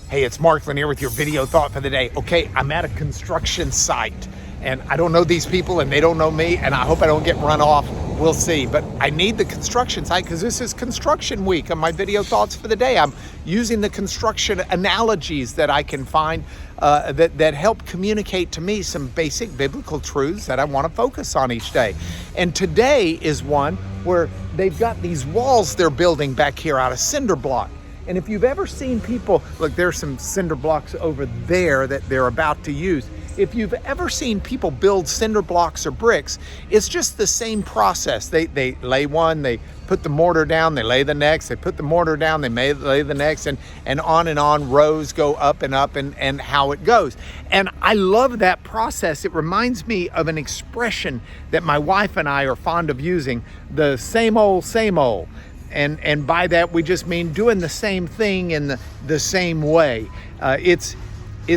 Hey, it's Mark Lanier with your video thought for the day. Okay, I'm at a construction site and I don't know these people and they don't know me, and I hope I don't get run off. We'll see. But I need the construction site because this is construction week on my video thoughts for the day. I'm using the construction analogies that I can find that help communicate to me some basic biblical truths that I want to focus on each day. And today is one where they've got these walls they're building back here out of Cinderblock. And if you've ever seen people, look, there's some cinder blocks over there that they're about to use. If you've ever seen people build cinder blocks or bricks, it's just the same process. They lay one, they put the mortar down, they lay the next, they put the mortar down, they may lay the next, and on, rows go up and how it goes. And I love that process. It reminds me of an expression that my wife and I are fond of using, the same old, same old. And by that, we just mean doing the same thing in the same way. It's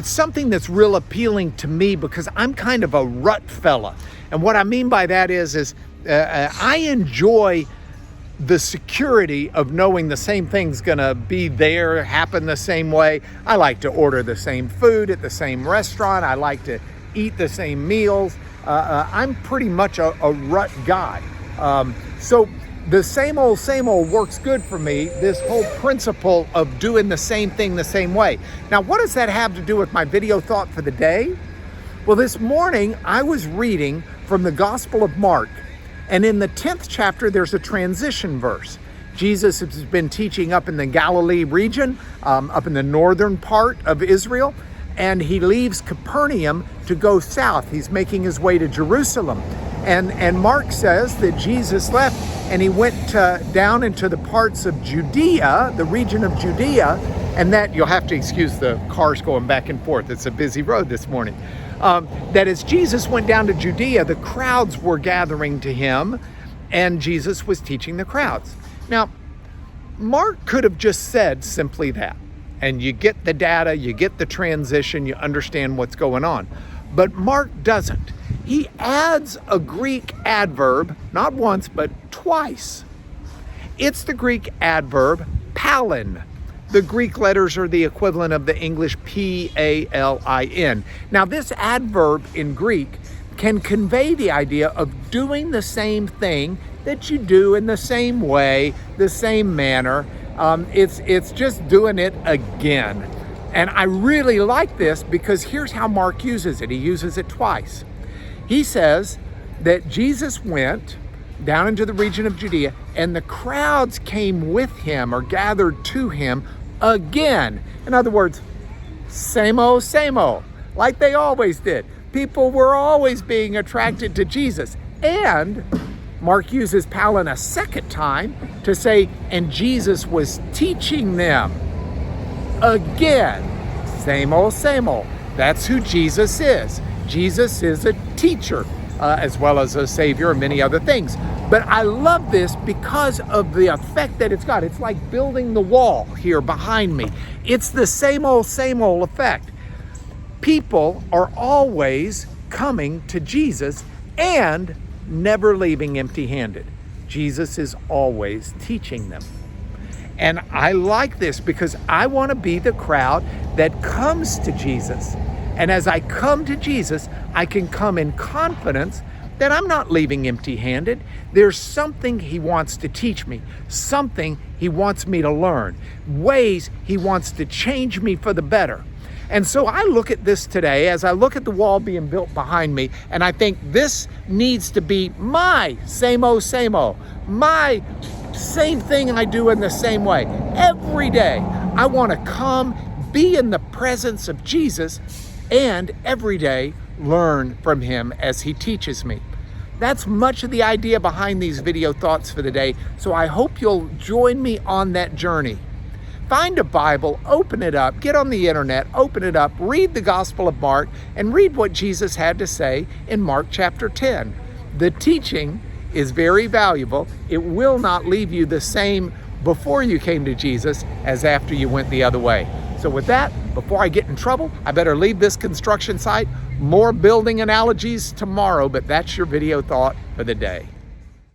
something that's real appealing to me because I'm kind of a rut fella. And what I mean by that is I enjoy the security of knowing the same thing's gonna be there, happen the same way. I like to order the same food at the same restaurant. I like to eat the same meals. I'm pretty much a rut guy. So the same old works good for me, this whole principle of doing the same thing the same way. Now, what does that have to do with my video thought for the day? Well, this morning I was reading from the Gospel of Mark, and in the 10th chapter, there's a transition verse. Jesus has been teaching up in the Galilee region, up in the northern part of Israel, and he leaves Capernaum to go south. He's making his way to Jerusalem. And Mark says that Jesus left and he went down into the parts of Judea, the region of Judea, and that, you'll have to excuse the cars going back and forth. It's a busy road this morning. That as Jesus went down to Judea, the crowds were gathering to him and Jesus was teaching the crowds. Now, Mark could have just said simply that. And you get the data, you get the transition, you understand what's going on. But Mark doesn't. He adds a Greek adverb, not once, but twice. It's the Greek adverb palin. The Greek letters are the equivalent of the English P-A-L-I-N. Now, this adverb in Greek can convey the idea of doing the same thing that you do in the same way, the same manner. It's just doing it again. And I really like this because here's how Mark uses it. He uses it twice. He says that Jesus went down into the region of Judea and the crowds came with him or gathered to him again. In other words, same old, like they always did. People were always being attracted to Jesus. And Mark uses palin a second time to say, and Jesus was teaching them again. Same old. That's who Jesus is. Jesus is a teacher as well as a savior and many other things. But I love this because of the effect that it's got. It's like building the wall here behind me. It's the same old effect. People are always coming to Jesus and never leaving empty-handed. Jesus is always teaching them. And I like this because I want to be the crowd that comes to Jesus. And as I come to Jesus, I can come in confidence that I'm not leaving empty-handed. There's something he wants to teach me, something he wants me to learn, ways he wants to change me for the better. And so I look at this today as I look at the wall being built behind me, and I think this needs to be my same old, my same thing I do in the same way. Every day, I want to come, be in the presence of Jesus, and every day learn from him as he teaches me. That's much of the idea behind these video thoughts for the day, so I hope you'll join me on that journey. Find a Bible, open it up, get on the internet, open it up, read the Gospel of Mark, and read what Jesus had to say in Mark chapter 10. The teaching is very valuable. It will not leave you the same before you came to Jesus as after you went the other way. So with that, before I get in trouble, I better leave this construction site. More building analogies tomorrow, but that's your video thought for the day.